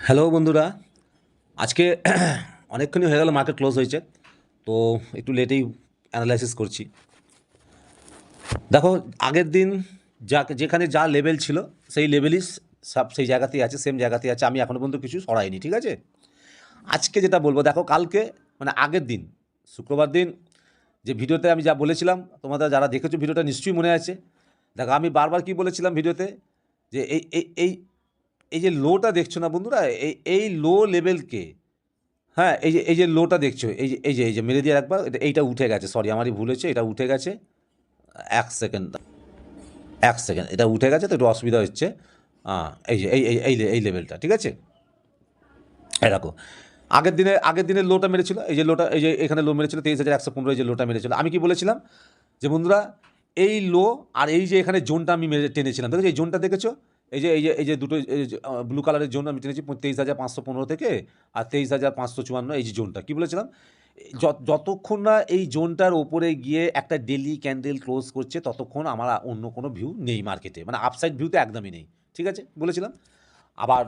Hello বন্ধুরা, আজকে অনেকক্ষণই হয়ে গেল মার্কেট ক্লোজ হয়েছে, তো একটু লেটেই অ্যানালাইসিস করছি। দেখো, আগের দিন যেখানে যা লেভেল ছিল সেই লেভেলই সব সেই জায়গাতেই আছে, সেম জায়গাতেই আছে। আমি এখনও পর্যন্ত কিছু সরাইনি, ঠিক আছে। আজকে যেটা বলবো, দেখো কালকে মানে আগের দিন শুক্রবার দিন যে ভিডিওতে আমি যা বলেছিলাম, তোমাদের যারা দেখেছো ভিডিওটা নিশ্চয়ই মনে আছে। দেখো, আমি বারবার কি বলেছিলাম ভিডিওতে, যে এই এই এই এই যে লোটা দেখছো না বন্ধুরা, এই লো লেভেলকে, হ্যাঁ, এই যে লোটা দেখছো, এই যে মেরে দিয়ে একবার এইটা উঠে গেছে। সরি, আমারই ভুল হয়েছে, এটা উঠে গেছে। এক সেকেন্ড, এক সেকেন্ড, এটা উঠে গেছে, তো একটু অসুবিধা হচ্ছে। এই যে এই লেভেলটা, ঠিক আছে। এই দেখো, আগের দিনের লোটা মেরেছিল, এই যে লোটা, এই যে এখানে লো মেরেছিল 23,115, এই যে লোটা মেরেছিল। আমি কি বলেছিলাম যে বন্ধুরা, এই লো আর এই যে এখানে জোনটা আমি টেনেছিলাম, দেখেছো এই জোনটা দেখেছো, এই যে দুটো ব্লু কালারের জোন আমি টেনেছি 23,515 থেকে আর 23,554, এই যে জোনটা কি বলেছিলাম, যতক্ষণ না এই জোনটার ওপরে গিয়ে একটা ডেলি ক্যান্ডেল ক্লোজ করছে ততক্ষণ আমার অন্য কোনো ভিউ নেই মার্কেটে, মানে আপসাইড ভিউ তো একদমই নেই, ঠিক আছে বলেছিলাম। আবার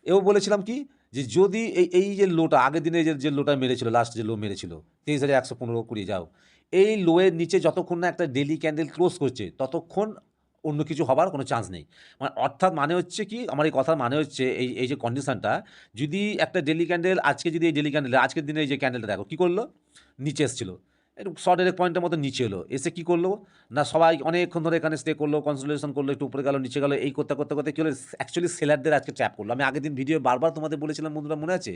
এও বলেছিলাম কি, যে যদি এই যে লোটা আগের দিনে যে লোটা মেরেছিল, লাস্ট যে লো মেরেছিল 23,115 যাও, এই লোয়ের নিচে যতক্ষণ না একটা ডেলি ক্যান্ডেল ক্লোজ করছে ততক্ষণ অন্য কিছু হবার কোনো চান্স নেই। মানে অর্থাৎ মানে হচ্ছে কি, আমার এই কথার মানে হচ্ছে এই যে কন্ডিশনটা, যদি একটা ডেলি ক্যান্ডেল আজকে, যদি এই ডেলি ক্যান্ডেল আজকের দিনে এই যে ক্যান্ডেলটা দেখো কী করলো, নিচে এসেছিলো, একটু শর্ট এক পয়েন্টের মতো নিচে এলো, এসে কী করলো না, সবাই অনেকক্ষণ ধরে এখানে স্টে করলো, কনসোলিডেশন করলো, একটু উপরে গেল নিচে গেলো, এই করতে করতে করতে কী হলো, অ্যাকচুয়ালি সেলারদের আজকে ট্র্যাপ করলো। আমি আগের দিন ভিডিও বারবার তোমাদের বলেছিলাম বন্ধুরা, মনে আছে,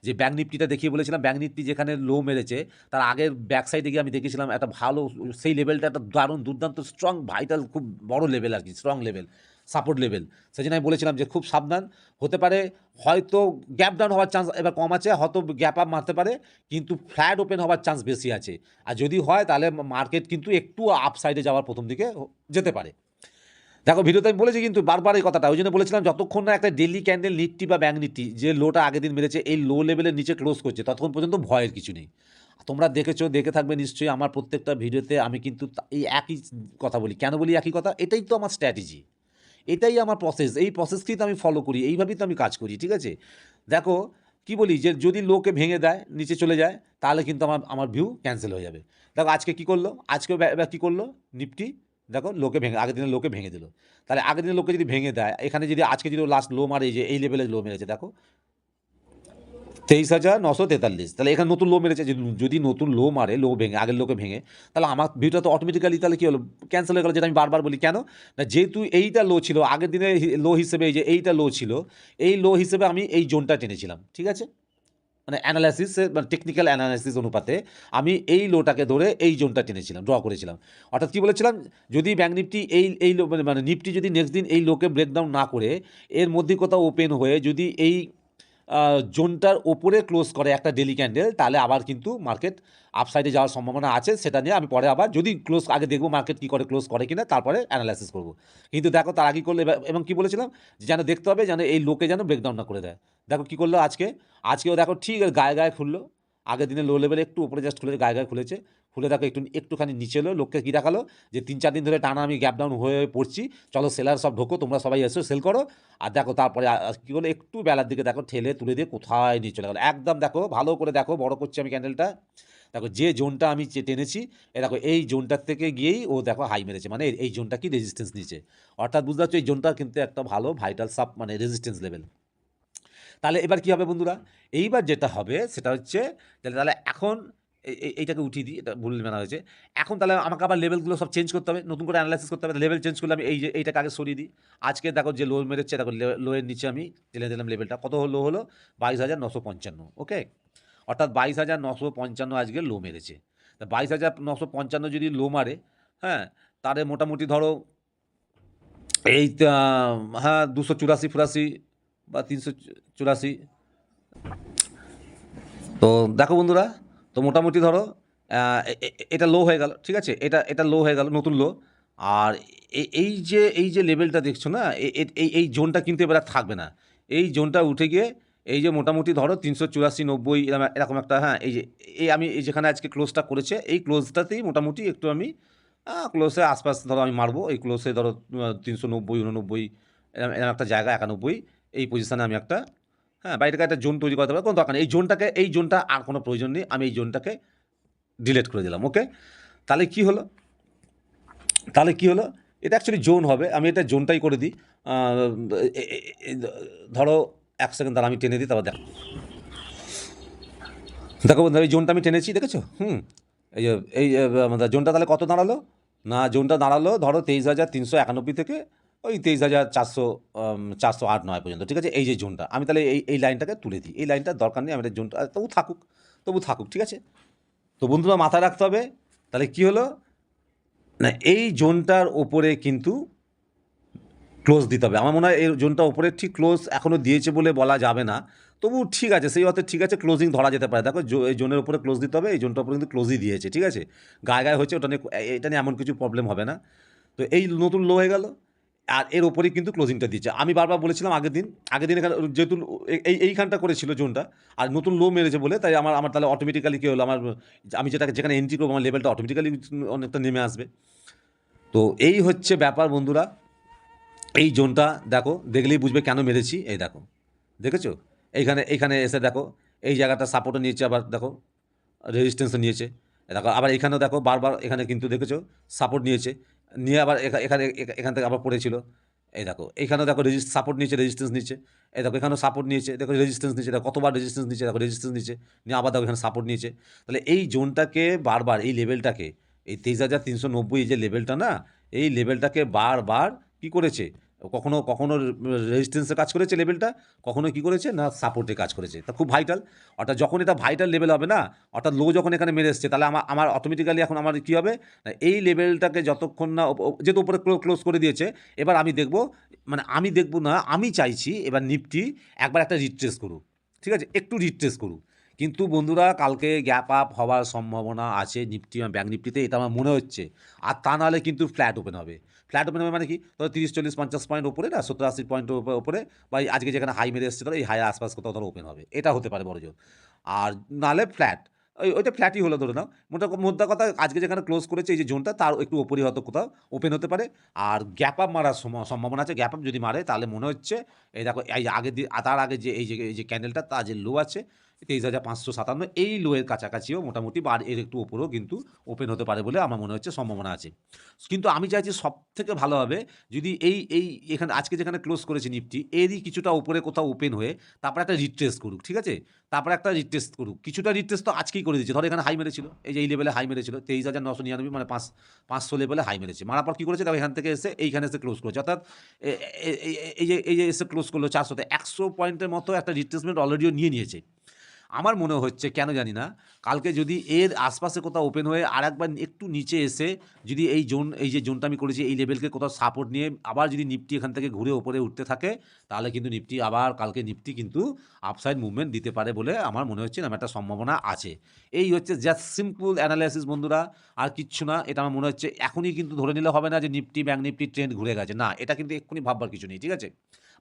যে ব্যাঙ্ক নিফটিটা দেখিয়ে বলেছিলাম, ব্যাঙ্ক নিফটি যেখানে লো মেরেছে তার আগের ব্যাক সাইডে গিয়ে আমি দেখেছিলাম একটা ভালো, সেই লেভেলটা একটা দারুণ দুর্দান্ত স্ট্রং ভাইটাল খুব বড় লেভেল আর কি, স্ট্রং লেভেল, সাপোর্ট লেভেল। সেই জন্য আমি বলেছিলাম যে খুব সাবধান হতে পারে, হয়তো গ্যাপ ডাউন হওয়ার চান্স এবার কম আছে, হয়তো গ্যাপ আপ মারতে পারে, কিন্তু ফ্ল্যাট ওপেন হওয়ার চান্স বেশি আছে। আর যদি হয় তাহলে মার্কেট কিন্তু একটু আপ সাইডে যাওয়ার প্রথম দিকে যেতে পারে। দেখো, ভিডিওতে আমি বলেছি কিন্তু বারবার এই কথাটা, ওই জন্য বলেছিলাম যতক্ষণ না একটা ডেলি ক্যান্ডেল নিফটি বা ব্যাঙ্ক নিফটি যে লোটা আগের দিন মেরেছে এই লো লেভেলের নিচে ক্লোজ করছে ততক্ষণ পর্যন্ত ভয়ের কিছু নেই। তোমরা দেখেছো, দেখে থাকবে নিশ্চয়ই আমার প্রত্যেকটা ভিডিওতে আমি কিন্তু এই একই কথা বলি। কেন বলি একই কথা? এটাই তো আমার স্ট্র্যাটেজি, এটাই আমার প্রসেস, এই প্রসেসকেই তো আমি ফলো করি, এইভাবেই তো আমি কাজ করি, ঠিক আছে। দেখো, কি বলি, যে যদি লোকে ভেঙে দেয় নিচে চলে যায় তাহলে কিন্তু আমার ভিউ ক্যান্সেল হয়ে যাবে। দেখো আজকে কী করলো, আজকেও কী করলো নিফটি, দেখো লোকে ভেঙে, আগের দিনের লোকে ভেঙে দিল। তাহলে আগের দিনের লোকে যদি ভেঙে দেয়, এখানে যদি আজকে যদি লাস্ট লো মারে, যে এই লেভেলের লো মেরেছে দেখো 23,943, তাহলে এখানে নতুন লো মেরেছে, যদি নতুন লো মারে, লো ভেঙে আগের লোকে ভেঙে, তাহলে আমার ভিউটা তো অটোমেটিক্যালি তাহলে কী হলো, ক্যান্সেল হয়ে গেলো। যেটা আমি বারবার বলি, কেন না, যেহেতু এইটা লো ছিল আগের দিনে লো হিসেবে, এই যে এইটা লো ছিল, এই লো হিসেবে আমি এই জোনটা টেনেছিলাম, ঠিক আছে। মানে অ্যানালাইসিস, মানে টেকনিক্যাল অ্যানালাইসিস অনুপাতে আমি এই লোটাকে ধরে এই জোনটা টেনেছিলাম, ড্র করেছিলাম। অর্থাৎ কী বলেছিলাম, যদি ব্যাঙ্ক নিফটি এই লো মানে নিফটি যদি নেক্সট দিন এই লোকে ব্রেকডাউন না করে এর মধ্যে কোথাও ওপেন হয়ে যদি এই জোনটার ওপরে ক্লোজ করে একটা ডেলি ক্যান্ডেল, তাহলে আবার কিন্তু মার্কেট আপসাইডে যাওয়ার সম্ভাবনা আছে। সেটা নিয়ে আমি পরে আবার যদি ক্লোজ আগে দেখবো মার্কেট কী করে ক্লোজ করে কিনা, তারপরে অ্যানালাইসিস করবো। কিন্তু দেখো, তার আগে করলে, এবং কী বলেছিলাম, যেন দেখতে হবে যেন এই লোকে যেন ব্রেকডাউন না করে দেয়। দেখো কী করলো আজকেও দেখো ঠিক গায়ে গায়ে খুললো, আগের দিনে লো লেভেলে একটু উপরে জাস্ট খুলে গায়ে গায়ে খুলেছে, খুলে দেখো একটুখানি নিচে এলো, লোককে কী দেখালো, যে 3-4 দিন ধরে টানা আমি গ্যাপ ডাউন হয়ে পড়ছি, চলো সেলার সব ঢোকো, তোমরা সবাই এসো সেল করো। আর দেখো তারপরে কী করলো, একটু বেলার দিকে দেখো ঠেলে তুলে দিয়ে কোথায় নিয়ে চলে গেলো একদম। দেখো ভালো করে দেখো, বড় করছি আমি ক্যান্ডেলটা, দেখো যে জোনটা আমি টেনেছি, দেখো এই জোনটার থেকে গিয়েই ও দেখো হাই মেরেছে, মানে এই জোনটা কি রেজিস্ট্যান্স নিচে। অর্থাৎ বুঝতে পারছো এই জোনটা কিন্তু একটা ভালো ভাইটাল সাব, মানে রেজিস্ট্যান্স লেভেল। তাহলে এবার কী হবে বন্ধুরা, এইবার যেটা হবে সেটা হচ্ছে, তাহলে এখন এইটাকে উঠিয়ে দিই, এটা ভুল মানা হয়েছে। এখন তাহলে আমাকে আবার লেভেলগুলো সব চেঞ্জ করতে হবে, নতুন করে অ্যানালাইসিস করতে হবে। লেভেল চেঞ্জ করলে আমি এইটাকে আগে সরিয়ে দিই। আজকে দেখো যে লো মেরেছে, দেখো লোয়ের নিচে আমি টেনে দিলাম লেভেলটা, কত লো হলো 22,955, ওকে। অর্থাৎ 22,955 আজকে লো মেরেছে। তা 22,955 যদি লো মারে, হ্যাঁ, তাহলে মোটামুটি ধরো এই হ্যাঁ 284-84 বা 384। তো দেখো বন্ধুরা, তো মোটামুটি ধরো এটা লো হয়ে গেল, ঠিক আছে, এটা লো হয়ে গেল, নতুন লো। আর এই যে লেভেলটা দেখছো না, এই জোনটা কিন্তু এবার আর থাকবে না। এই জোনটা উঠে গিয়ে এই যে মোটামুটি ধরো 384-90 এরকম একটা, হ্যাঁ, আমি এই যেখানে আজকে ক্লোজটা করেছে এই ক্লোজটাতেই মোটামুটি একটু আমি ক্লোজের আশপাশ ধরো আমি মারবো, এই ক্লোজে ধরো 390-89 এরকম একটা জায়গা, 91 এই পজিশানে আমি একটা হ্যাঁ, বাইরে থেকে একটা জোন তৈরি করতে পারে, কোনো দরকার নেই। এই জোনটা আর কোনো প্রয়োজন নেই। আমি এই জোনটাকে ডিলিট করে দিলাম। ওকে? তাহলে কি হলো? তাহলে কি হলো? এটা অ্যাকচুয়ালি জোন হবে। আমি এটা জোনটাই করে দিই। আ এ এ এ ধরো ১ সেকেন্ড দাঁড়াও, আমি টেনে দিই, তারপর দেখো। দেখো বন্ধুরা, এই জোনটা আমি টেনেছি, দেখেছো? এই যে আমাদের জোনটা তাহলে কত দাঁড়ালো? না, জোনটা দাঁড়ালো ধরো ২৩,৩৯১ থেকে ওই ২৩,৪০৮-৯ পর্যন্ত। ঠিক আছে? এই যে জোনটা, আমি তাহলে এই লাইনটাকে তুলে দিই। এই লাইনটার দরকার নেই, আমি এটা জোনটা তবু থাকুক। ঠিক আছে? তো বন্ধুরা মাথায় রাখতে হবে, তাহলে কি হলো? না, এই জোনটার ওপরে কিন্তু ক্লোজ দিতে হবে। আমার মনে হয় এই জোনটা ওপরে ঠিক ক্লোজ এখনও দিয়েছে বলে বলা যাবে না। তবু ঠিক আছে, সেই অর্থে ঠিক আছে, ক্লোজিং ধরা যেতে পারে। দেখো এই জোনের উপরে ক্লোজ দিতে হবে, এই জোনটার উপরে কিন্তু ক্লোজই দিয়েছে। ঠিক আছে? গায়ে হচ্ছে, ওটা নিয়ে এটা নিয়ে এমন কিছু প্রবলেম হবে না। তো এই নতুন লো হয়ে গেল, আর এর ওপরেই কিন্তু ক্লোজিংটা দিচ্ছে। আমি বারবার বলেছিলাম আগের দিন এখানে যেহেতু এইখানটা করেছিল জোনটা, আর নতুন লো মেরেছে বলে, তাই আমার তাহলে অটোমেটিক্যালি কী হলো, আমি যেখানে এন্ট্রি করবো আমার লেভেলটা অটোমেটিক্যালি অনেকটা নেমে আসবে। তো এই হচ্ছে ব্যাপার বন্ধুরা। এই জোনটা দেখো, দেখলেই বুঝবে কেন মেরেছি। এই দেখো, দেখেছো? এইখানে এসে দেখো, এই জায়গাটা সাপোর্টও নিয়েছে, আবার দেখো রেজিস্ট্যান্সও নিয়েছে। দেখো আবার এখানেও দেখো, বারবার এখানে কিন্তু দেখেছো সাপোর্ট নিয়েছে, নিয়ে আবার এখান থেকে আবার পড়েছিল। এই দেখো এইখানেও দেখো সাপোর্ট নিয়েছে, রেজিস্ট্যান্স নিচ্ছে। এই দেখো এখানেও সাপোর্ট নিয়েছে, দেখো রেজিস্ট্যান্স নিচ্ছে, দেখো কতবার রেজিস্ট্যান্স নিচ্ছে, দেখো রেজিস্ট্যান্স নিচ্ছে, নিয়ে আবার দেখো এখানে সাপোর্ট নিয়েছে। তাহলে এই জোনটাকে বারবার, এই লেভেলটাকে, এই ২৩,৩৯০ যে লেভেলটা না, এই লেভেলটাকে বারবার কী করেছে, কখনো রেজিস্ট্যান্সে কাজ করেছে লেভেলটা, কখনো কী করেছে না সাপোর্টে কাজ করেছে। তা খুব ভাইটাল। অর্থাৎ যখন এটা ভাইটাল লেভেল হবে না, অর্থাৎ লো যখন এখানে মেরে এসছে, তাহলে আমার অটোমেটিক্যালি এখন আমার কী হবে না, এই লেভেলটাকে যতক্ষণ না যেহেতু উপরে ক্লোজ করে দিয়েছে, এবার আমি দেখব, মানে আমি দেখব না, আমি চাইছি এবার নিফটি একবার একটা রিট্রেস করুক। ঠিক আছে? একটু রিট্রেস করুক। কিন্তু বন্ধুরা কালকে গ্যাপ আপ হওয়ার সম্ভাবনা আছে নিফটি, ব্যাঙ্ক নিফটিতে, এটা আমার মনে হচ্ছে। আর তা নাহলে কিন্তু ফ্ল্যাট ওপেন হবে। ফ্ল্যাট ওপেন হবে মানে কি, ধরো ৩০, ৪০, ৫০ পয়েন্ট ওপরে না, ৭০, ৮০ পয়েন্ট ওপরে, বা আজকে যেখানে হাই মেরে এসছে ধরো এই হাই আশপাশ কোথাও ধরো ওপেন হবে, এটা হতে পারে বড় জোর। আর নাহলে ফ্ল্যাট, ওইটা ফ্ল্যাটই হলো ধরে নাও। মোদ্দা কথা, আজকে যেখানে ক্লোজ করেছে এই যে জোনটা, তার একটু ওপরই হয়তো কোথাও ওপেন হতে পারে। আর গ্যাপ আপ মারার সম্ভাবনা আছে। গ্যাপ আপ যদি মারে তাহলে মনে হচ্ছে, এই দেখো এই আগের দিন, তার আগে যে এই যে ক্যান্ডেলটা, তার যে লো আছে ২৩,৫৫৭, এই লোয়ের কাছাকাছিও মোটামুটি, বা এর একটু ওপরেও কিন্তু ওপেন হতে পারে বলে আমার মনে হচ্ছে সম্ভাবনা আছে। কিন্তু আমি চাইছি সবথেকে ভালো হবে যদি এখানে আজকে যেখানে ক্লোজ করেছে নিফটি, এরই কিছুটা উপরে কোথাও ওপেন হয়ে তারপর একটা রিট্রেস করুক। ঠিক আছে? তারপরে একটা রিট্রেস করুক। কিছুটা রিট্রেস তো আজকেই করে দিচ্ছে। ধরো এখানে হাই মেরেছিল, এই যে এই লেভেলে হাই মেরেছিল ২৩,৯৯৯, মানে ৫০০ লেভেলে হাই মেরেছে। মারার পর কী করেছে, দেখো এখান থেকে এসে এইখানে এসে ক্লোজ করেছে। অর্থাৎ এই যে এসে ক্লোজ করলো ৪০০তে, ১০০ পয়েন্টের মতো একটা রিট্রেসমেন্ট অলরেডিও নিয়েছে। আমার মনে হচ্ছে, কেন জানি না, কালকে যদি এর আশপাশে কোথাও ওপেন হয়ে আরেকবার একটু নিচে এসে যদি এই যে জোনটা আমি করেছি এই লেভেলকে কোথাও সাপোর্ট নিয়ে আবার যদি নিফটি এখান থেকে ঘুরে ওপরে উঠতে থাকে, তাহলে কিন্তু নিফটি আবার কালকে কিন্তু আপসাইড মুভমেন্ট দিতে পারে বলে আমার মনে হচ্ছে, আমার একটা সম্ভাবনা আছে। এই হচ্ছে জাস্ট সিম্পল অ্যানালাইসিস বন্ধুরা, আর কিচ্ছু না। এটা আমার মনে হচ্ছে এখনই কিন্তু ধরে নিলে হবে না যে নিফটি ব্যাঙ্ক নিফটি ট্রেন্ড ঘুরে গেছে, না, এটা কিন্তু এক্ষুনি ভাববার কিছু নেই। ঠিক আছে?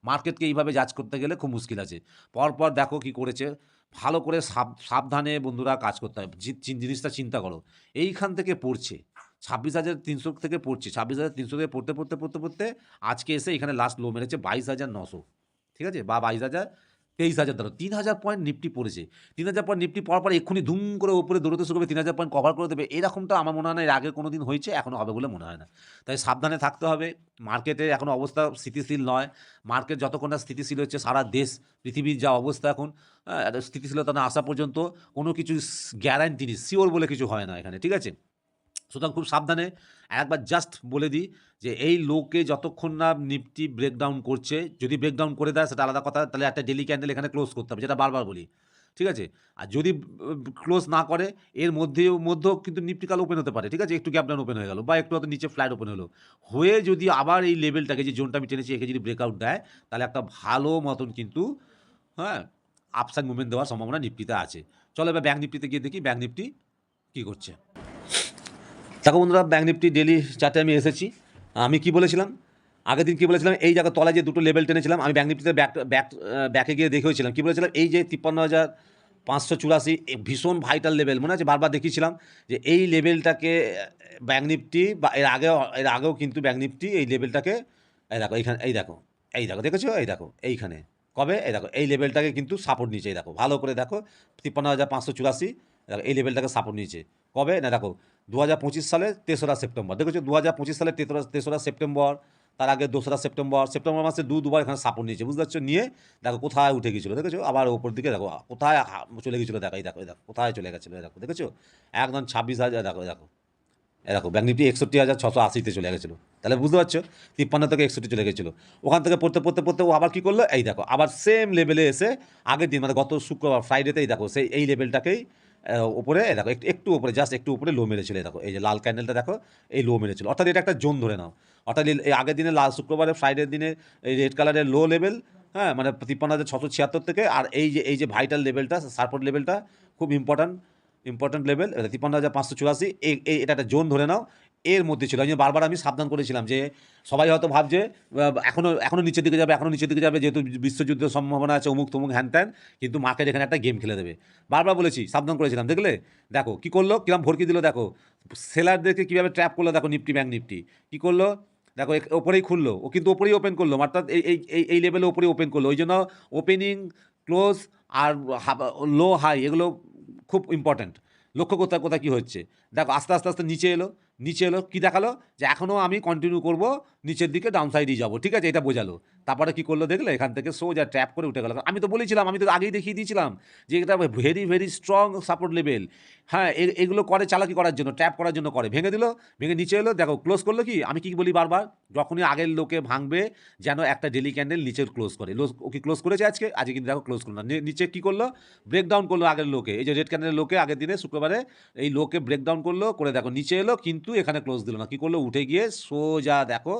মার্কেটকে এইভাবে জাজ করতে গেলে খুব মুশকিল আছে। পরপর দেখো কি করেছে, ভালো করে সাবধানে বন্ধুরা কাজ করতে হবে। জিনিসটা চিন্তা করো, এইখান থেকে পড়ছে ২৬,৩০০ থেকে পড়ছে, ২৬,৩০০ থেকে পড়তে আজকে এসে এখানে লাস্ট লো মেরেছে ২২,৯০০। ঠিক আছে? বা ২২,০০০, ২৩,০০০, ধরো ৩,০০০ পয়েন্ট নিফটি পড়েছে। ৩,০০০ পয়েন্ট নিফটি পড়ার পর এক্ষুনি ধুম করে উপরে দৌড়তে শুরু করবে, ৩,০০০ পয়েন্ট কভার করে দেবে, এরকমটা আমার মনে হয় না এর আগে কোনো দিন হয়েছে, এখনও হবে বলে মনে হয় না। তাই সাবধানে থাকতে হবে। মার্কেটে এখন অবস্থা স্থিতিশীল নয়। মার্কেট যতক্ষণ না স্থিতিশীল হচ্ছে, সারা দেশ পৃথিবীর যা অবস্থা এখন, একটা স্থিতিশীলতা না আসা পর্যন্ত কোনো কিছু গ্যারান্টি নেই, শিওর বলে কিছু হয় না এখানে। ঠিক আছে? সুতরাং খুব সাবধানে। একবার জাস্ট বলে দিই যে এই লোকে যতক্ষণ না নিফটি ব্রেকডাউন করছে, যদি ব্রেকডাউন করে দেয় সেটা আলাদা কথা, তাহলে একটা ডেলি ক্যান্ডেল এখানে ক্লোজ করতে হবে, যেটা বারবার বলি। ঠিক আছে? আর যদি ক্লোজ না করে, এর মধ্যেও কিন্তু নিফটি কাল ওপেন হতে পারে। ঠিক আছে? একটু গ্যাপ ডাউন ওপেন হয়ে গেল, বা একটু হয়তো নিচে ফ্ল্যাট ওপেন হলো, হয়ে যদি আবার এই লেভেলটাকে, যে জোনটা আমি টেনেছি, একে যদি ব্রেকআউট দেয়, তাহলে একটা ভালো মতন কিন্তু, হ্যাঁ, আপসাইড মুভমেন্ট দেওয়ার সম্ভাবনা নিফটিতে আছে। চলো এবার ব্যাঙ্ক নিফটিতে গিয়ে দেখি ব্যাঙ্ক নিফটি কী করছে। দেখো বন্ধুরা, ব্যাঙ্ক নিফটি ডেলি চার্টে আমি এসেছি। আমি কি বলেছিলাম আগের দিন, কি বলেছিলাম, এই জায়গা তলায় যে দুটো লেভেল টেনেছিলাম, আমি ব্যাঙ্ক নিফটিতে ব্যাকে গিয়ে দেখেওছিলাম। কি বলেছিলাম, এই যে ৫৩,৫৮৪ ভীষণ ভাইটাল লেভেল, মনে আছে? বারবার দেখিয়েছিলাম যে এই লেভেলটাকে ব্যাঙ্ক নিফটি, বা এর আগেও কিন্তু ব্যাঙ্ক নিফটি এই লেভেলটাকে, এই দেখো এইখানে, এই দেখো দেখেছো, এই দেখো এইখানে কবে এই দেখো এই লেভেলটাকে কিন্তু সাপোর্ট নিয়েছে, এই দেখো ভালো করে দেখো 53,584, দেখো এই লেভেলটাকে সাপোর্ট নিয়েছে কবে না দেখো 2025 সালের 3রা সেপ্টেম্বর, দেখেছো 2025 সালের 3রা সেপ্টেম্বর, তার আগে 2রা সেপ্টেম্বর, সেপ্টেম্বর মাসে দুবার এখানে সাপোর্ট নিয়েছে, বুঝতে পারছো, নিয়ে দেখো কোথায় উঠে গেছিলো, দেখেছো আবার ওপর দিকে দেখো কোথায় চলে গেছিলো, দেখো এই দেখো কোথায় চলে গেছিলো, দেখো দেখেছো একদম 26,000, দেখো দেখো দেখো ব্যাঙ্ক নিফটি 61,680-তে চলে গেছিলো, তাহলে বুঝতে পারছো 53 থেকে 61 চলে গেছিলো, ওখান থেকে পড়তে পড়তে পড়তে ও আবার কী করলো, এই দেখো আবার সেম লেভেলে এসে আগের দিন মানে গত শুক্রবার ফ্রাইডেতেই দেখো সেই এই লেভেলটাকেই ওপরে দেখো একটু উপরে জাস্ট একটু উপরে লো মেরেছিল, দেখো এই যে লাল ক্যান্ডেলটা দেখো এই লো মেরেছিল, অর্থাৎ এটা একটা জোন ধরে নাও, অর্থাৎ এই আগের দিনে লাল শুক্রবারে ফ্রাইডের দিনে এই রেড কালারের লো লেভেল, হ্যাঁ মানে 53,676 থেকে, আর এই যে ভাইটাল লেভেলটা সাপোর্ট লেভেলটা খুব ইম্পর্ট্যান্ট লেভেল 53,584, এটা একটা জোন ধরে নাও, এর মধ্যে ছিল। আমি বারবার আমি সাবধান করেছিলাম যে সবাই হয়তো ভাবছে এখনও নিচের দিকে যাবে, এখনও নিচের দিকে যাবে, যেহেতু বিশ্বযুদ্ধের সম্ভাবনা আছে, অমুক তমুক হ্যান ত্যান, কিন্তু মার্কেট এখানে একটা গেম খেলে দেবে, বারবার বলেছি, সাবধান করেছিলাম, দেখলে দেখো কী করলো, কিরম ভরকি দিল, দেখো সেলারদেরকে কীভাবে ট্র্যাপ করলো, দেখো নিফটি ব্যাঙ্ক নিফটি কী করলো, দেখো ওপরেই খুললো, ও কিন্তু ওপরেই ওপেন করলো, অর্থাৎ এই লেভেলে ওপরেই ওপেন করলো, ওই জন্য ওপেনিং ক্লোজ আর লো হাই এগুলো খুব ইম্পর্ট্যান্ট, লক্ষ্য কোথায় কোথায় কী হচ্ছে, দেখো আস্তে আস্তে আস্তে নিচে এলো কী দেখালো, যে এখনও আমি কন্টিনিউ করব নিচের দিকে ডাউন সাইডেই যাবো, ঠিক আছে, এটা বোঝালো, তারপরে কী করলো দেখলে এখান থেকে সোজা ট্র্যাপ করে উঠে গেল, আমি তো বলেছিলাম, আমি তো আগেই দেখিয়ে দিয়েছিলাম যে এটা ভেরি স্ট্রং সাপোর্ট লেভেল, হ্যাঁ এগুলো করে চালাকি করার জন্য, ট্র্যাপ করার জন্য করে, ভেঙে নিচে এলো, দেখো ক্লোজ করলো কি, আমি কি বলি বারবার, যখনই আগের লোকে ভাঙবে যেন একটা ডেলি ক্যান্ডেল নিচে ক্লোজ করে, ও কি ক্লোজ করেছে আজকে কিন্তু দেখো ক্লোজ করলো না, নিচে কী করলো, ব্রেকডাউন করলো আগের লোকে, এই যে রেড ক্যান্ডেলের লোকে আগের দিনে শুক্রবারে এই লোকে ব্রেকডাউন করলো করে দেখো নিচে এলো, কিন্তু এখানে ক্লোজ দিল না, কী করলো উঠে গিয়ে সোজা দেখো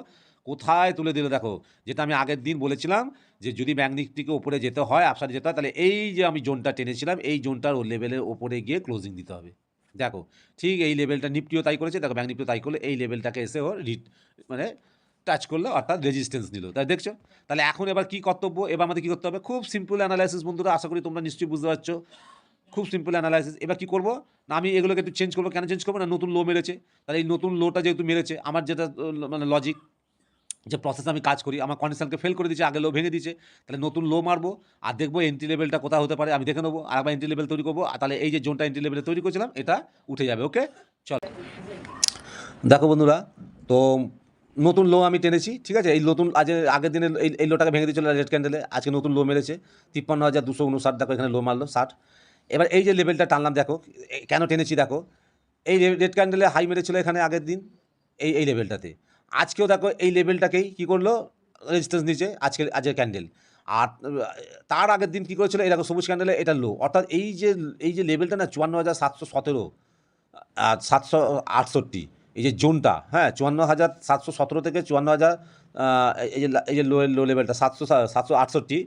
কোথায় তুলে দিল, দেখো যেটা আমি আগের দিন বলেছিলাম যে যদি ব্যাঙ্ক নিফটিকে ওপরে যেতে হয়, আপসাইডে যেতে হয়, তাহলে এই যে আমি জোনটা টেনেছিলাম এই জোনটার ও লেভেলের ওপরে গিয়ে ক্লোজিং দিতে হবে, দেখো ঠিক এই লেভেলটা নিফটিও তাই করেছে, দেখো ব্যাঙ্ক নিফটিও তাই করলে এই লেভেলটাকে এসে ও মানে টাচ করলো, অর্থাৎ রেজিস্ট্যান্স নিল, তাই দেখছো, তাহলে এখন এবার কী কর্তব্য, এবার আমাদের কী করতে হবে, খুব সিম্পল অ্যানালাইসিস বন্ধুরা, আশা করি তোমরা নিশ্চয়ই বুঝতে পারছো, খুব সিম্পল অ্যানালাইসিস, এবার কী করবো না, আমি এগুলোকে একটু চেঞ্জ করবো, কেন চেঞ্জ করবো না, নতুন লো মেরেছে, তাহলে এই নতুন লোটা যেহেতু মেরেছে, আমার যেটা মানে লজিক যে প্রসেস আমি কাজ করি, আমার কন্ডিশনকে ফেল করে দিয়েছে, আগে লো ভেঙে দিয়েছে, তাহলে নতুন লো মারবো, আর দেখবো এন্ট্রি লেভেলটা কোথায় হতে পারে, আমি দেখে নেবো, আর আবার এন্ট্রি লেভেল তৈরি করবো, আর তাহলে এই যে জোনটা এন্ট্রি লেভেলে তৈরি করেছিলাম এটা উঠে যাবে, ওকে চলো দেখো বন্ধুরা, তো নতুন লো আমি টেনেছি, ঠিক আছে, এই নতুন আগের দিনে এই লোটাকে ভেঙে দিয়েছিল রেড ক্যান্ডেলে, আজকে নতুন লো মেরেছে 53,259, দেখো এখানে লো মারলো 60, এবার এই যে লেভেলটা টানলাম দেখো কেন টেনেছি, দেখো এই রেড ক্যান্ডেলে হাই মেরেছিল এখানে আগের দিন এই লেভেলটাতে, আজকেও দেখো এই লেভেলটাকেই কী করলো রেজিস্ট্যান্স নিচে আজকের ক্যান্ডেল, আর তার আগের দিন কী করেছিল এই দেখো সবুজ ক্যান্ডেলে এটা লো, অর্থাৎ এই যে লেভেলটা না 54,717 আর 768, এই যে জোনটা, হ্যাঁ 54,717 থেকে 54,000, এই যে লো লেভেলটা 768,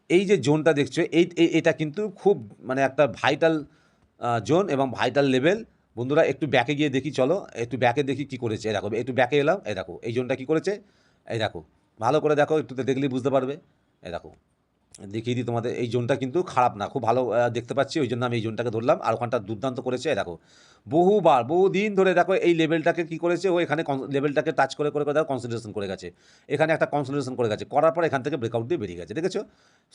এই যে জোনটা দেখছো এটা কিন্তু খুব মানে একটা ভাইটাল জোন এবং ভাইটাল লেভেল, বন্ধুরা একটু ব্যাকে গিয়ে দেখি, চলো একটু ব্যাকে দেখি কী করেছে, এই দেখো একটু ব্যাকে এলাম, এই দেখো এই জোনটা কী করেছে, এই দেখো ভালো করে দেখো, একটু দেখলেই বুঝতে পারবে, এই দেখো দেখিয়ে দিই তোমাদের, এই জোনটা কিন্তু খারাপ না, খুব ভালো দেখতে পাচ্ছি, ওই জন্য আমি এই জোনটাকে ধরলাম, আর ওখানটা দুর্দান্ত করেছে, দেখো বহুদিন ধরে দেখো এই লেভেলটাকে কী করেছে, ও এখানে লেভেলটাকে টাচ করে করে দেখো কনসেন্ট্রেশন করে গেছে, এখানে একটা কনসেন্ট্রেশন করে গেছে, করার পর এখান থেকে ব্রেকআউট দিয়ে বেরিয়ে গেছে, দেখেছো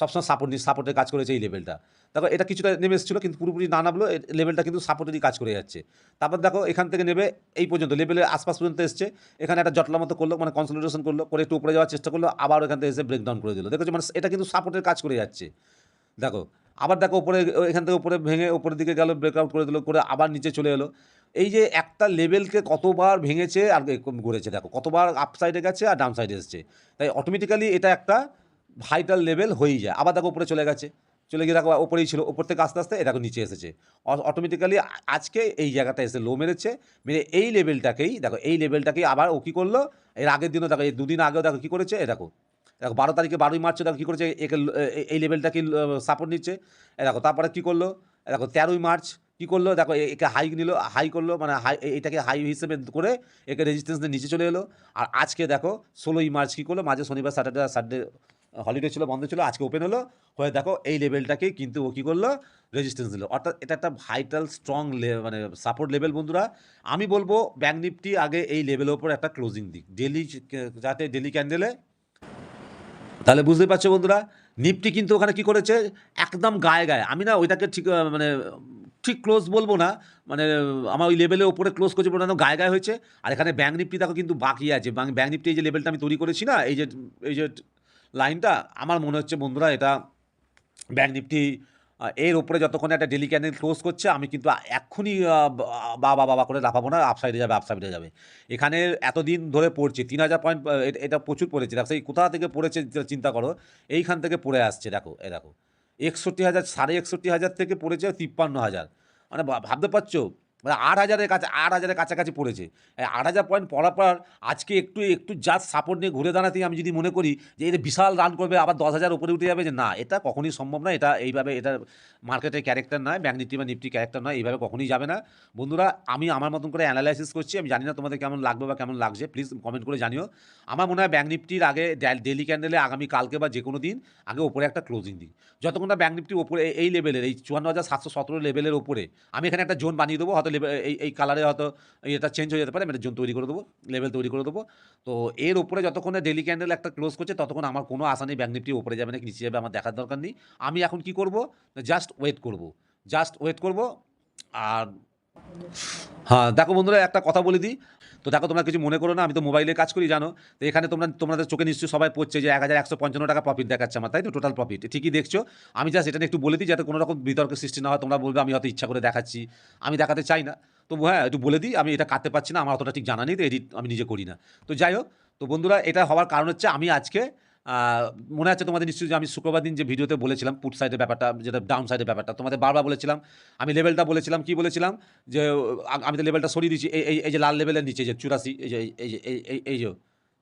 সবসময় সাপোর্টের কাজ করেছে এই লেভেলটা, দেখো এটা কিছুটা নেমে এসেছিলো কিন্তু পুরোপুরি না নামলো, লেভেলটা কিন্তু সাপোর্টেরই কাজ করে যাচ্ছে, তারপর দেখো এখান থেকে নেবে এই পর্যন্ত লেভেলের আশপাশ পর্যন্ত এসছে, এখানে একটা জটলা মতো করলো, মানে কনসেন্ট্রেশন করলো, করে একটু উপরে যাওয়ার চেষ্টা করলো, আবার এখান থেকে এসে ব্রেকডাউন করে দিল, দেখেছো মানে এটা কিন্তু সাপোর্টের কাজ করে যাচ্ছে, দেখো আবার দেখো উপরে এখান থেকে উপরে ভেঙে উপরের দিকে গেল, ব্রেকআউট করে দিল, করে আবার নিচে চলে এলো, এই যে একটা লেভেলকে কতবার ভেঙেছে আর ঘুরেছে, দেখো কতবার আপ সাইডে গেছে আর ডাউন সাইডে এসছে, তাই অটোমেটিক্যালি এটা একটা ভাইটাল লেভেল হয়েই যায়, আবার দেখো উপরে চলে গেছে, চলে গিয়ে দেখো ওপরেই ছিল, ওপর থেকে আস্তে আস্তে দেখো নিচে এসেছে, অটোমেটিক্যালি আজকে এই জায়গাটা এসে লো মেরেছে, মেরে এই লেভেলটাকেই আবার ও কী করলো, এর আগের দিনও দেখো এই দুদিন আগেও দেখো কী করেছে, দেখো 12 তারিখে 12ই মার্চ দেখো কী করেছে, এই লেভেলটাকে সাপোর্ট নিচ্ছে, দেখো তারপরে কী করলো, দেখো 13ই মার্চ কী করলো, দেখো একে হাই করলো, মানে এটাকে হাই হিসেবে করে একে রেজিস্ট্যান্স দিয়ে নিচে চলে এলো, আর আজকে দেখো 16ই মার্চ কী করলো, মাঝে শনিবার স্যাটারডে হলিডে ছিল, বন্ধ ছিল, আজকে ওপেন হলো, হয়ে দেখো এই লেভেলটাকেই কিন্তু ও কী করলো রেজিস্ট্যান্স দিল, অর্থাৎ এটা একটা ভাইটাল স্ট্রং মানে সাপোর্ট লেভেল, বন্ধুরা আমি বলবো ব্যাঙ্ক নিফটি আগে এই লেভেলের ওপর একটা ক্লোজিং দিক যাতে ডেলি ক্যান্ডেলে, তাহলে বুঝতে পারছো বন্ধুরা নিফটি কিন্তু ওখানে কি করেছে, একদম গায়ে গায়ে, আমি না ওইটাকে ঠিক মানে ঠিক ক্লোজ বলবো না, মানে আমার ওই লেভেলের ওপরে ক্লোজ করছে বলে না, গায়ে গায়ে হয়েছে। আর এখানে ব্যাঙ্ক নিফটি দেখো কিন্তু বাকি আছে, ব্যাঙ্ক নিফটি এই যে লেভেলটা আমি তৈরি করেছি না, এই যে লাইনটা, আমার মনে হচ্ছে বন্ধুরা এটা ব্যাঙ্ক নিফটি এর ওপরে যতক্ষণ একটা ডেলি ক্যান্ডেল ক্লোজ করছে, আমি কিন্তু এক্ষুনি বাবা বাবা করে লাফাবো না, আপসাইডে যাবে, আপসাইডে যাবে। এখানে এতদিন ধরে পড়ছে 3000 পয়েন্ট, এটা প্রচুর পড়েছে, দেখো সেই কোথা থেকে পড়েছে চিন্তা করো, এইখান থেকে পড়ে আসছে, দেখো এ দেখো 61,000, 61,500 থেকে পড়েছে 53,000, মানে ভাবতে পারছো, মানে 8,000-এর কাছে, 8,000-এর কাছাকাছি পড়েছে। 8,000 পয়েন্ট পড়ার পর আজকে একটু একটু জাস্ট সাপোর্ট নিয়ে ঘুরে দাঁড়াতেই আমি যদি মনে করি যে এটা বিশাল রান করবে, আবার 10,000 উপরে উঠে যাবে, যে না, এটা কখনোই সম্ভব না, এটা এইভাবে, এটা মার্কেটের ক্যারেক্টার নয়, ব্যাঙ্ক নিফটি বা নিফটি ক্যারেক্টার নয়, এইভাবে কখনোই যাবে না। বন্ধুরা, আমি আমার মতন করে অ্যানালাইসিস করছি, আমি জানি না তোমাদের কেমন লাগবে বা কেমন লাগছে, প্লিজ কমেন্ট করে জানিও। আমার মনে হয় ব্যাঙ্ক নিফটির আগে ডেলি ক্যান্ডেলে আগামী কালকে বা যে কোনো দিন আগে ওপরে একটা ক্লোজিং দিন, যতক্ষণ না ব্যাঙ্ক নিফটি ওপরে এই লেভেলের, এই 54,717 লেভেলের ওপরে, আমি এখানে একটা জোন বানিয়ে দেবো, হয়তো এই কালারে হয়তো এটা চেঞ্জ হয়ে যেতে পারে, আমি একটা জোন তৈরি করে দেবো, লেভেল তৈরি করে দেবো। তো এর উপরে যতক্ষণ ডেলি ক্যান্ডেল একটা ক্লোজ করছে, ততক্ষণ আমার কোনো আশা নেই ব্যাঙ্ক নিফটি ওপরে যাবে না কি নিচে যাবে, আমার দেখার দরকার নেই। আমি এখন কি করব, জাস্ট ওয়েট করব, জাস্ট ওয়েট করব। আর হ্যাঁ, দেখো বন্ধুরা, একটা কথা বলে দিই, তো দেখো তোমরা কিছু মনে করো না, আমি তো মোবাইলে কাজ করি জানো, তো এখানে তোমাদের চোখে নিশ্চয়ই সবাই পড়ছে যে 1,155 টাকা প্রফিট দেখাচ্ছে আমার, তাই তো, টোটাল প্রফিট ঠিকই দেখছো। আমি জাস্ট এটা নিয়ে একটু বলে দিই যাতে কোনো রকম বিতর্কের সৃষ্টি না হয়, তোমরা বলবে আমি হয়তো ইচ্ছা করে দেখাচ্ছি, আমি দেখাতে চাই না। তো হ্যাঁ, একটু বলে দিই, আমি এটা কাটতে পারছি না, আমার অতটা ঠিক জানা নেই, তো এডিট আমি নিজে করি না। তো যাই হোক, তো বন্ধুরা, এটা হওয়ার কারণ হচ্ছে আমি আজকে মনে আছে তোমাদের নিশ্চয়ই যে আমি শুক্রবার দিন যে ভিডিওতে বলেছিলাম পুট সাইডের ব্যাপারটা, যেটা ডাউন সাইডের ব্যাপারটা, তোমাদের বারবার বলেছিলাম, আমি লেভেলটা বলেছিলাম, কি বলেছিলাম, যে আমি তো লেভেলটা সরিয়ে দিচ্ছি, এই যে লাল লেভেলের নিচে যে 84, এই যে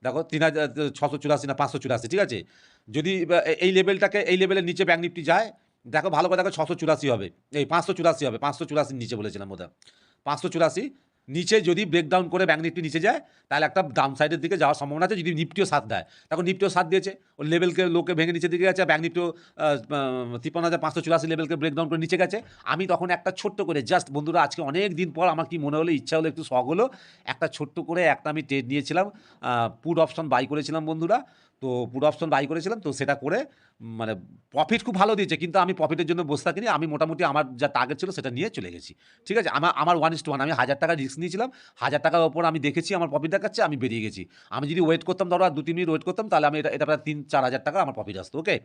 দেখো 3,684 না 584, ঠিক আছে, যদি এই লেভেলটাকে, এই লেভেলের নিচে ব্যাঙ্ক নিফটি যায়, দেখো ভালো করে দেখো 684 হবে, এই 584 হবে, 584 নিচে বলেছিলাম ওটা, 584 নিচে যদি ব্রেকডাউন করে ব্যাঙ্ক নিফটি নিচে যায়, তাহলে একটা ডাউন সাইডের দিকে যাওয়ার সম্ভাবনা আছে, যদি নিফটিও সাথ দেয়। তখন নিফটিও সাথ দিয়েছে, ওই লেভেলকে লোকে ভেঙে নিচের দিকে গেছে, ব্যাঙ্ক নিফটিও 53,584 লেভেলকে ব্রেকডাউন করে নিচে গেছে। আমি তখন একটা ছোট্ট করে জাস্ট, বন্ধুরা, আজকে অনেক দিন পর আমার কি মনে হলো, ইচ্ছা হলো, একটু শখ হলো, একটা ছোট্ট করে একটা আমি ট্রেড নিয়েছিলাম, পুট অপশন বাই করেছিলাম বন্ধুরা। তো পুট অপশন বাই করেছিলাম, তো সেটা করে মানে প্রফিট খুব ভালো দিয়েছে, কিন্তু আমি প্রফিটের জন্য বসে থাকিনি, আমি মোটামুটি আমার যা টার্গেট ছিল সেটা নিয়ে চলে গেছি, ঠিক আছে। আমার 1:1, আমি 1,000 টাকা রিস্ক নিয়েছিলাম, 1,000 টাকার ওপর আমি দেখেছি আমার প্রফিট দেখাচ্ছে, আমি বেরিয়ে গেছি। আমি যদি ওয়েট করতাম, ধরো আর 2-3 মিনিট ওয়েট করতাম, তাহলে আমি এটা প্রায় 3-4 হাজার টাকা আমার প্রফিট আসতো, ওকে।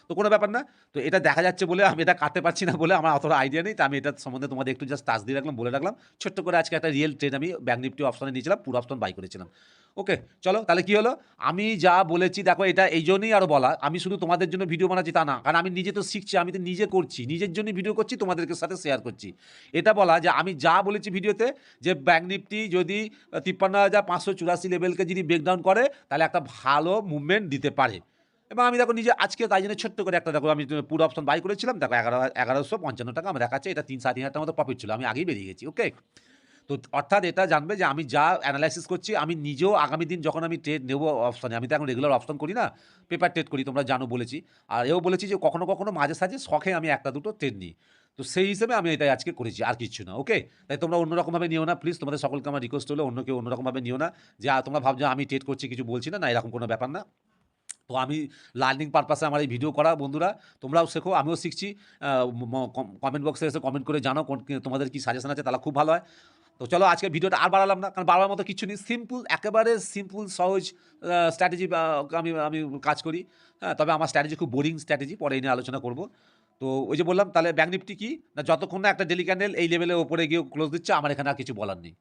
তো কোনো ব্যাপার না। তো এটা দেখা যাচ্ছে বলে আমি এটা কাটতে পারছি না বলে আমার অতটা আইডিয়া নেই, তো আমি এটা সম্বন্ধে তোমাদের একটু জাস্ট টাচ দিয়ে রাখলাম, বলে রাখলাম ছোট্ট করে। আজকে একটা রিয়েল ট্রেড আমি ব্যাঙ্ক নিফটি অপশনে নিয়েছিলাম, পুরো অপশন বাই করেছিলাম, ওকে। চলো তাহলে কি হলো, আমি যা বলেছি দেখো, এটা এই জন্যই আরও বলা, আমি শুধু তোমাদের জন্য ভিডিও বানাচ্ছি তা না, কারণ আমি নিজে তো শিখছি, আমি তো নিজে করছি, নিজের জন্য ভিডিও করছি, তোমাদেরকে সাথে শেয়ার করছি। এটা বলা যে আমি যা বলেছি ভিডিওতে, যে ব্যাঙ্ক নিফটি যদি 53,584 লেভেলকে যদি ব্রেকডাউন করে, তাহলে একটা ভালো মুভমেন্ট দিতে পারে। এবং আমি দেখো নিজে আজকে তাই জন্য ছোট্ট করে একটা, দেখো আমি পুরো অপশন বাই করেছিলাম, দেখো 1155 টাকা আমার দেখাচ্ছে, এটা 3-3.5 হাজার টাকার মতো প্রফিট ছিল, আমি আগেই বেরিয়ে গেছি, ওকে। তো অর্থাৎ এটা জানবে যে আমি যা অ্যানালাইসিস করছি, আমি নিজেও আগামী দিন যখন আমি ট্রেড নেবো অপশনে, আমি তো এখন রেগুলার অপশন করি না, পেপার ট্রেড করি, তোমরা জানো বলেছি। আর এও বলেছি যে কখনো কখনো মাঝে সাঝে শখে আমি একটা দুটো ট্রেড নিই। তো সেই হিসেবে আমি এটাই আজকে করেছি, আর কিছু না, ওকে। তাই তোমরা অন্যরকমভাবে নিও না প্লিজ, তোমাদের সকলকে আমার রিকোয়েস্ট হলো, অন্য কেউ অন্যরকমভাবে নিও না, যে তোমরা ভাবছো আমি ট্রেড করছি কিছু বলছি না, না, এরকম কোনো ব্যাপার না। তো আমি লার্নিং পারপাসে আমার এই ভিডিও করা, বন্ধুরা তোমরাও শেখো, আমিও শিখছি। কমেন্ট বক্সে এসে কমেন্ট করে জানো তোমাদের কি সাজেশন আছে, তাহলে খুব ভালো হয়। তো চলো আজকে ভিডিওটা আর বাড়ালাম না, কারণ বাড়ার মতো কিছু নেই, সিম্পল, একেবারে সিম্পল সহজ স্ট্র্যাটেজি আমি আমি কাজ করি। হ্যাঁ, তবে আমার স্ট্র্যাটেজি খুব বোরিং স্ট্র্যাটেজি, পরে এই নিয়ে আলোচনা করব। তো ওই যে বললাম, তাহলে ব্যাঙ্ক নিফটি কি না, যতক্ষণ না একটা ডেলি ক্যান্ডেল এই লেভেলের ওপরে গিয়ে ক্লোজ দিচ্ছে, আমার এখানে আর কিছু বলার নেই।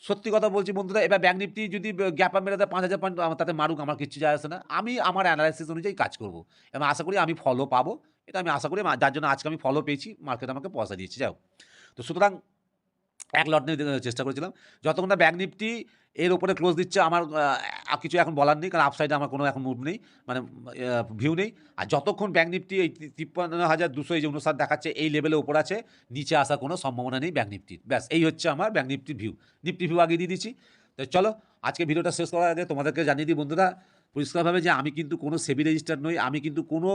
সত্যি কথা বলছি বন্ধুরা, এবার ব্যাঙ্ক নিফটি যদি গ্যাপ আপ মেরে দেয় 5,000 পয়েন্ট, আমার তাতে মারুক, আমার কিচ্ছু যায় আসে না, আমি আমার অ্যানালাইসিস অনুযায়ী কাজ করব, এবং আশা করি আমি ফলো পাবো। এটা আমি আশা করি, যার জন্য আজকে আমি ফলো পেয়েছি, মার্কেট আমাকে পয়সা দিয়েছে, যাও। তো সুতরাং এক লট নিয়ে চেষ্টা করেছিলাম, যতক্ষণ না ব্যাঙ্ক নিফটি এর উপরে ক্লোজ দিচ্ছে, আমার কিছু এখন বলার নেই, কারণ আপসাইডে আমার কোনো এখন মুভ নেই, মানে ভিউ নেই। আর যতক্ষণ ব্যাঙ্ক নিফটি এই 53,200 এই যে 59 দেখাচ্ছে, এই লেভেলের উপর আছে, নিচে আসার কোনো সম্ভাবনা নেই ব্যাঙ্ক নিফটির, ব্যাস এই হচ্ছে আমার ব্যাঙ্ক নিফটির ভিউ। নিফটি ভিউ আগে দিয়ে দিচ্ছি। তো চলো আজকে ভিডিওটা শেষ করার আগে তোমাদেরকে জানিয়ে দিই বন্ধুরা পরিষ্কারভাবে, যে আমি কিন্তু কোনো সেবি রেজিস্টার নই, আমি কিন্তু কোনো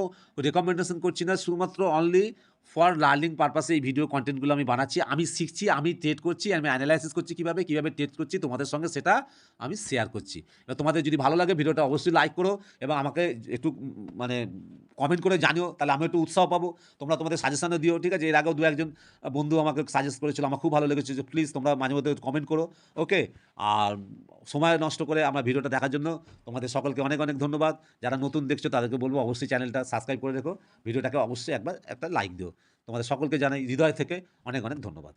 রেকমেন্ডেশন করছি না, শুধুমাত্র অনলি ফর লার্নিং পারপাসে এই ভিডিও কন্টেন্টগুলো আমি বানাচ্ছি। আমি শিখছি, আমি ট্রেড করছি, আমি অ্যানালাইসিস করছি কীভাবে ট্রেড করছি তোমাদের সঙ্গে সেটা আমি শেয়ার করছি। এবার তোমাদের যদি ভালো লাগে ভিডিওটা অবশ্যই লাইক করো এবং আমাকে একটু মানে কমেন্ট করে জানিও, তাহলে আমি একটু উৎসাহ পাবো। তোমরা তোমাদের সাজেশনও দিও, ঠিক আছে? এর আগেও ২-১ জন বন্ধু আমাকে সাজেস্ট করেছিল, আমার খুব ভালো লেগেছে যে প্লিজ তোমরা মাঝে মধ্যে কমেন্ট করো, ওকে? আর সময় নষ্ট করে আমার ভিডিওটা দেখার জন্য তোমাদের সকলকে অনেক, অনেক ধন্যবাদ। যারা নতুন দেখছো তাদেরকে বলবো অবশ্যই চ্যানেলটা সাবস্ক্রাইব করে রেখো। ভিডিওটাকে অবশ্যই একবার একটা লাইক দিও। তোমাদের সকলকে জানাই হৃদয় থেকে অনেক, অনেক ধন্যবাদ।